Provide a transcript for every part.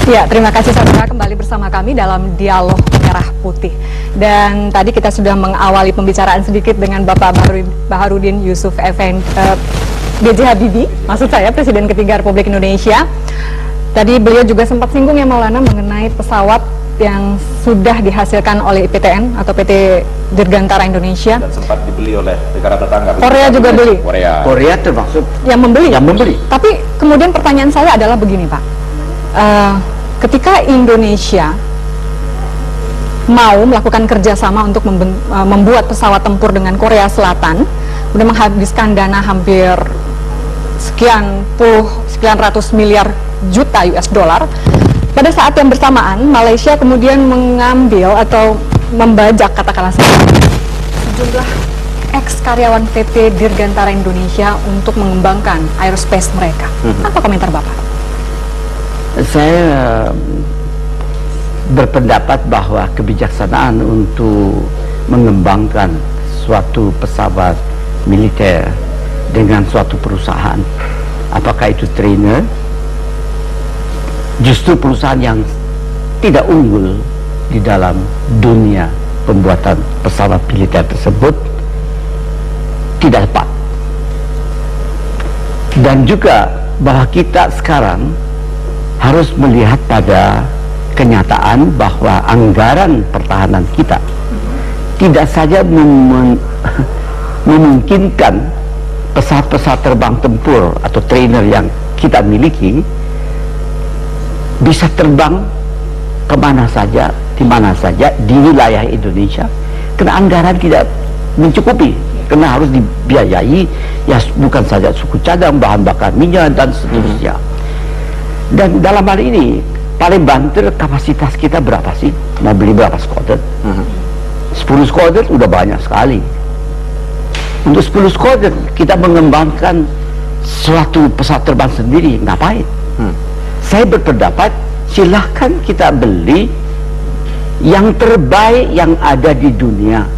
Ya, terima kasih saudara, kembali bersama kami dalam Dialog Merah Putih. Dan tadi kita sudah mengawali pembicaraan sedikit dengan Bapak Baharudin Yusuf Effendi, B.J. Habibie, maksud saya Presiden ketiga Republik Indonesia. Tadi beliau juga sempat singgung ya Maulana mengenai pesawat yang sudah dihasilkan oleh IPTN atau PT Dirgantara Indonesia. Dan sempat dibeli oleh negara tetangga. Korea juga beli. Korea termasuk yang membeli. Yang membeli. Tapi kemudian pertanyaan saya adalah begini Pak. Ketika Indonesia mau melakukan kerjasama untuk membuat pesawat tempur dengan Korea Selatan, sudah menghabiskan dana hampir sekian ratus miliar juta US dollar. Pada saat yang bersamaan, Malaysia kemudian mengambil atau membajak katakanlah sejumlah ex-karyawan PT Dirgantara Indonesia untuk mengembangkan aerospace mereka. Apa komentar Bapak? Saya berpendapat bahwa kebijaksanaan untuk mengembangkan suatu pesawat militer dengan suatu perusahaan, apakah itu trainer, justru perusahaan yang tidak unggul di dalam dunia pembuatan pesawat militer tersebut tidak tepat. Dan juga bahwa kita sekarang harus melihat pada kenyataan bahwa anggaran pertahanan kita tidak saja memungkinkan pesawat-pesawat terbang tempur atau trainer yang kita miliki bisa terbang kemana saja, di mana saja di wilayah Indonesia, karena anggaran tidak mencukupi, karena harus dibiayai ya bukan saja suku cadang, bahan bakar minyak dan seterusnya. Dan dalam hal ini paling banter kapasitas kita berapa sih? Mau beli berapa skuadron? 10 skuadron udah banyak sekali. Untuk 10 skuadron kita mengembangkan suatu pesawat terbang sendiri, ngapain? Saya berpendapat silahkan kita beli yang terbaik yang ada di dunia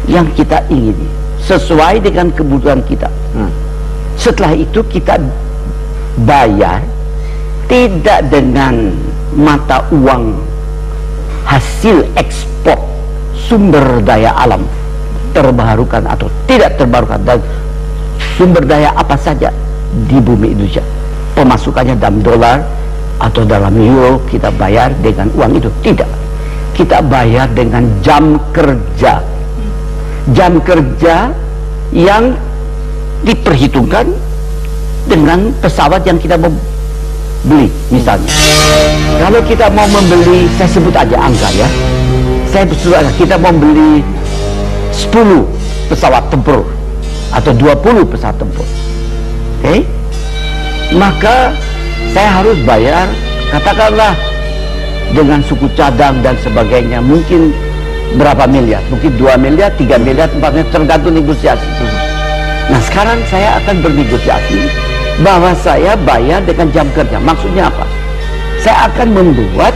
yang kita ingini sesuai dengan kebutuhan kita. Setelah itu kita bayar tidak dengan mata uang hasil ekspor sumber daya alam terbarukan atau tidak terbarukan, dan sumber daya apa saja di bumi Indonesia, pemasukannya dalam dolar atau dalam euro, kita bayar dengan uang itu. Tidak, kita bayar dengan jam kerja yang diperhitungkan dengan pesawat yang kita mau beli. Misalnya kalau kita mau membeli, saya sebut aja angka ya, saya sebut aja, kita mau beli 10 pesawat tempur atau 20 pesawat tempur, oke? Maka saya harus bayar katakanlah dengan suku cadang dan sebagainya mungkin berapa miliar, mungkin 2 miliar, 3 miliar, 4 miliar, tergantung negosiasi. Nah sekarang saya akan bernegosiasi bahwa saya bayar dengan jam kerja. Maksudnya apa? Saya akan membuat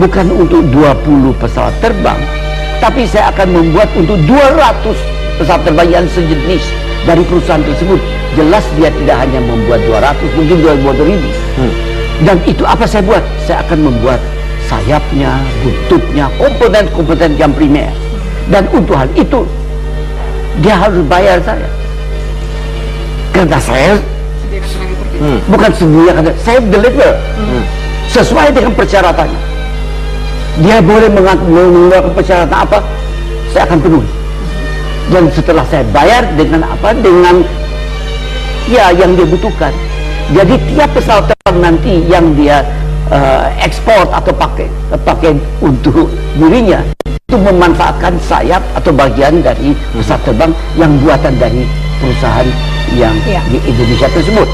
bukan untuk 20 pesawat terbang, tapi saya akan membuat untuk 200 pesawat terbang yang sejenis dari perusahaan tersebut. Jelas dia tidak hanya membuat 200, mungkin 200.000. Dan itu apa saya buat? Saya akan membuat sayapnya, bututnya, komponen-komponen yang primer. Dan untuk hal itu dia harus bayar saya, karena saya bukan sendiri, saya deliver sesuai dengan persyaratannya. Dia boleh mengeluarkan persyaratan apa, saya akan penuhi. Dan setelah saya bayar dengan apa, dengan ya yang dia butuhkan. Jadi tiap pesawat terbang nanti yang dia ekspor atau pakai untuk dirinya, itu memanfaatkan sayap atau bagian dari pesawat terbang yang buatan dari perusahaan yang di Indonesia tersebut.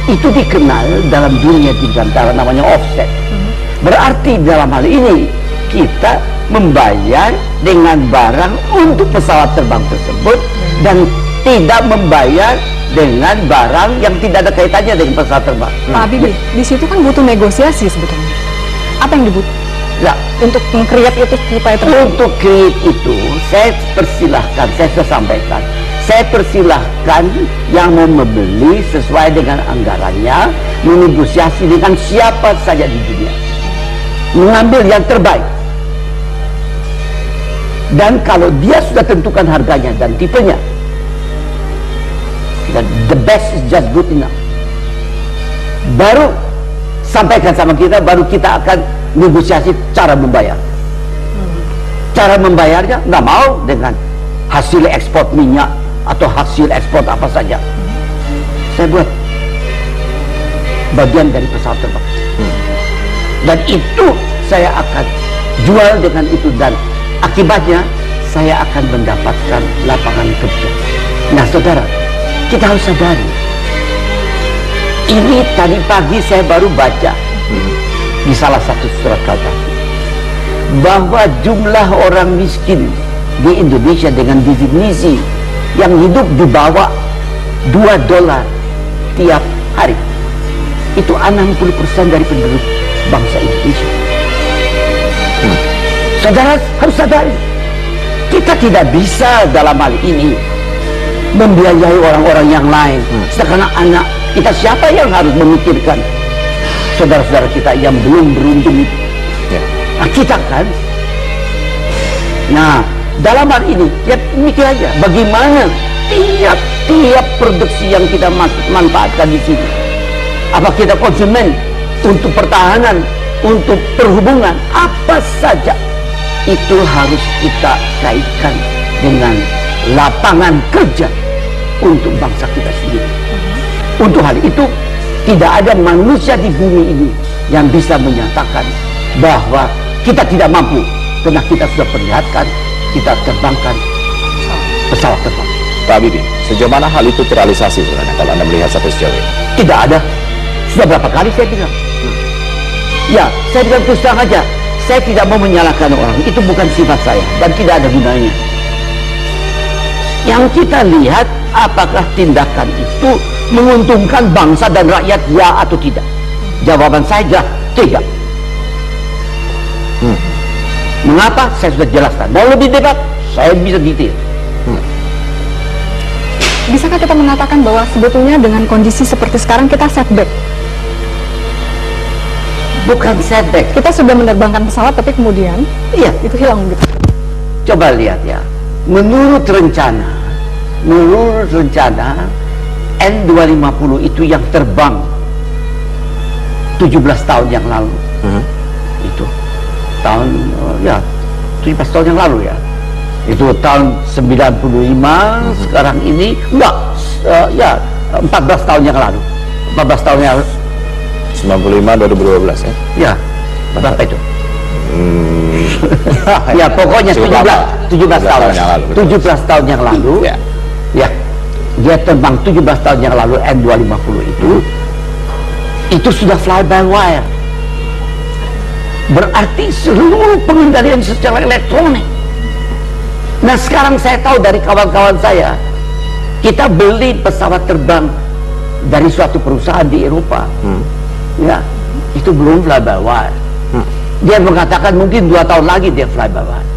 Itu dikenal dalam dunia Dirgantara namanya offset. Berarti dalam hal ini kita membayar dengan barang untuk pesawat terbang tersebut dan tidak membayar dengan barang yang tidak ada kaitannya dengan pesawat terbang. Pak Habibie, di situ kan butuh negosiasi sebetulnya. Apa yang dibutuhkan? Ya, untuk meng-create itu supaya terjadi. Untuk create itu, saya persilahkan, saya sudah sampaikan, saya persilahkan yang mau membeli sesuai dengan anggarannya, menegosiasi dengan siapa saja di dunia, mengambil yang terbaik. Dan kalau dia sudah tentukan harganya dan tipenya, the best is just good enough, baru sampaikan sama kita, baru kita akan negosiasi cara membayar. Cara membayarnya nggak mau dengan hasil ekspor minyak atau hasil ekspor apa saja. Saya buat bagian dari pesawat terbang, dan itu saya akan jual dengan itu, dan akibatnya saya akan mendapatkan lapangan kerja. Nah saudara, kita harus sadari, ini tadi pagi saya baru baca di salah satu surat Al-Fatihah bahwa jumlah orang miskin di Indonesia dengan definisi yang hidup di bawah $2 tiap hari itu 60% dari penduduk bangsa Indonesia. Saudara harus sadari, kita tidak bisa dalam hal ini membiayai orang-orang yang lain. Sedangkan anak kita, siapa yang harus memikirkan saudara-saudara kita yang belum beruntung itu? Nah, kita kan. Nah, dalam hal ini ya mikir aja bagaimana tiap produksi yang kita manfaatkan di sini. Apa kita konsumen untuk pertahanan, untuk perhubungan, apa saja itu harus kita kaitkan dengan lapangan kerja untuk bangsa kita sendiri. Untuk hal itu tidak ada manusia di bumi ini yang bisa menyatakan bahwa kita tidak mampu, karena kita sudah perlihatkan kita terbangkan pesawat terbang. Pak Habibie, sejauh mana hal itu terrealisasi sebenarnya kalau Anda melihat sampai sejauh ini? Tidak ada. Sudah berapa kali saya bilang. Ya, saya bilang terus terang aja, saya tidak mau menyalahkan orang, itu bukan sifat saya dan tidak ada gunanya. Yang kita lihat apakah tindakan itu menguntungkan bangsa dan rakyat, ya atau tidak. Jawaban saya adalah tidak. Mengapa? Saya sudah jelaskan. Mau lebih debat, saya bisa detail. Bisakah kita mengatakan bahwa sebetulnya dengan kondisi seperti sekarang kita setback? Bukan setback. Kita sudah menerbangkan pesawat tapi kemudian iya, itu hilang gitu. Coba lihat ya. Menurut rencana N250 itu yang terbang 17 tahun yang lalu. Itu tahun 17 tahun yang lalu ya. Itu tahun 95, sekarang ini enggak, 14 tahun yang lalu. 14 tahun yang lalu. 95 2012 ya? Ya, berapa itu? Ya, pokoknya 17 tahun yang lalu. 17 tahun yang lalu. Ya. Dia terbang 17 tahun yang lalu, N250 itu sudah fly by wire. Berarti seluruh pengendalian secara elektronik. Nah, sekarang saya tahu dari kawan-kawan saya, kita beli pesawat terbang dari suatu perusahaan di Eropa. Ya, itu belum fly by wire. Dia mengatakan mungkin 2 tahun lagi dia fly by wire.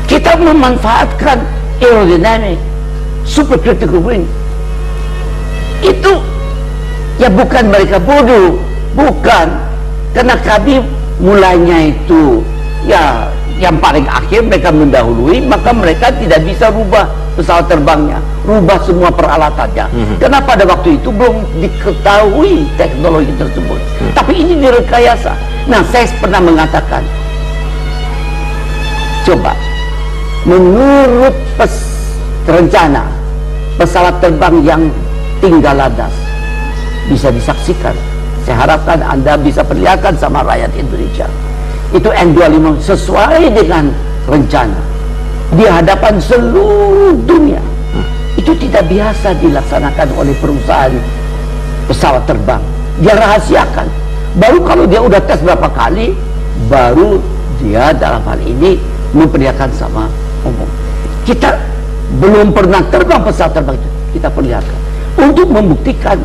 Kita memanfaatkan aerodynamic supercritical wing. Itu ya bukan mereka bodoh, bukan, karena kami mulainya itu ya yang paling akhir mereka mendahului, maka mereka tidak bisa rubah pesawat terbangnya, rubah semua peralatannya. Karena pada waktu itu belum diketahui teknologi tersebut. Tapi ini direkayasa. Nah, saya pernah mengatakan, coba menurut rencana pesawat terbang yang tinggal landas bisa disaksikan. Saya harapkan Anda bisa perlihatkan sama rakyat Indonesia. Itu N250 sesuai dengan rencana di hadapan seluruh dunia. Itu tidak biasa dilaksanakan oleh perusahaan pesawat terbang. Dia rahasiakan. Baru kalau dia udah tes berapa kali, baru dia dalam hal ini memperlihatkan sama umum. Kita belum pernah terbang pesawat terbang itu, kita perlihatkan untuk membuktikan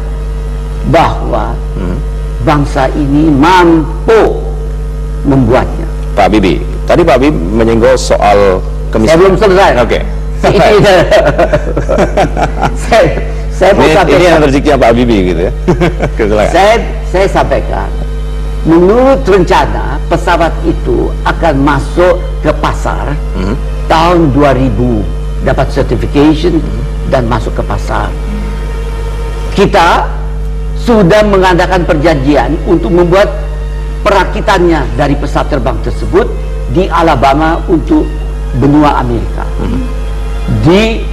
bahwa bangsa ini mampu membuatnya. Pak Habibie, tadi Pak Habibie menyinggung soal kemiskinan. Saya belum selesai. Oke. Saya mau sampaikan. Ini yang rezekinya Pak Habibie gitu ya. Saya sampaikan, menurut rencana pesawat itu akan masuk ke pasar tahun 2000, dapat certification dan masuk ke pasar. Kita sudah mengadakan perjanjian untuk membuat perakitannya dari pesawat terbang tersebut di Alabama untuk benua Amerika. Di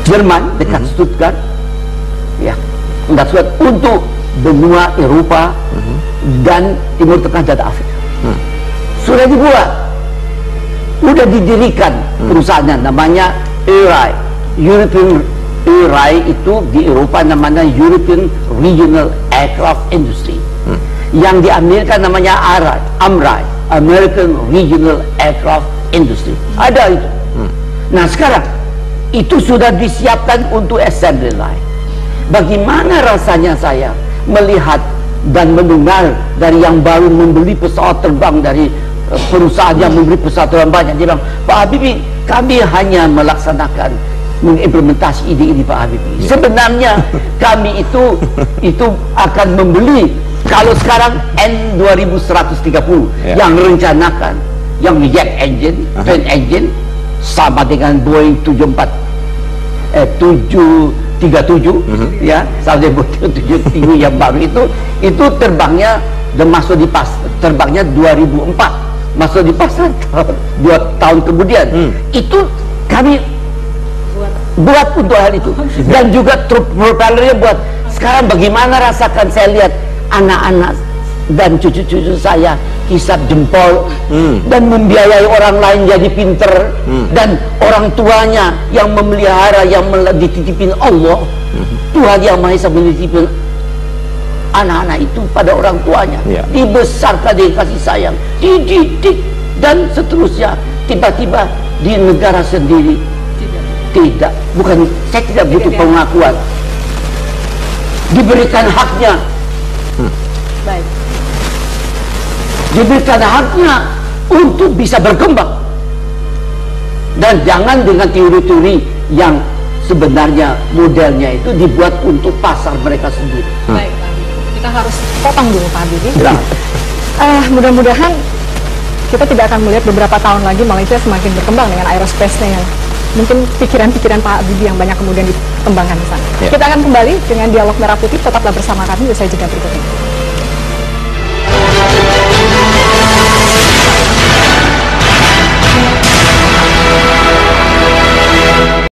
Jerman dekat Stuttgart, ya, untuk benua Eropa dan Timur Tengah dan Afrika. Sudah dibuat, sudah didirikan perusahaannya, namanya ERAI. European ERAI itu di Eropa namanya European Regional Aircraft Industry. Yang di Amerika namanya AMRAI, American Regional Aircraft Industry. Ada itu. Nah sekarang itu sudah disiapkan untuk assembly line. Bagaimana rasanya saya melihat dan mendengar dari yang baru membeli pesawat terbang dari perusahaan yang membeli pesawat terbang banyak. Dia bilang, Pak Habibie, kami hanya melaksanakan, mengimplementasi ide-ide Pak Habibie. Sebenarnya kami itu akan membeli, kalau sekarang N2130 yang rencanakan, yang jet engine, twin engine, sama dengan Boeing 737 ya, sama dengan Boeing 737 yang baru itu terbangnya dan masuk di terbangnya 2004, masuk di pasar 2 tahun kemudian. Itu kami buat untuk hal itu, dan juga propellernya buat. Sekarang bagaimana rasakan saya lihat anak-anak dan cucu-cucu saya hisap jempol dan membiayai orang lain jadi pinter, dan orang tuanya yang memelihara, yang dititipin Allah, Tuhan yang Maha Esa menitipin anak-anak itu pada orang tuanya, dibesarkan, dikasih sayang, dididik dan seterusnya. Tiba-tiba di negara sendiri tidak, bukan, saya tidak butuh pengakuan, diberikan haknya. Baik. Diberikan haknya untuk bisa berkembang, dan jangan dengan teori-teori yang sebenarnya modelnya itu dibuat untuk pasar mereka sendiri. Baik, Pak Habibie. Kita harus potong dulu Pak Habibie. Ya. Mudah-mudahan kita tidak akan melihat beberapa tahun lagi Malaysia semakin berkembang dengan aerospace-nya yang mungkin pikiran-pikiran Pak Habibie yang banyak kemudian dikembangkan di sana. Kita akan kembali dengan Dialog Merah Putih, tetaplah bersama kami usai jeda berikut ini.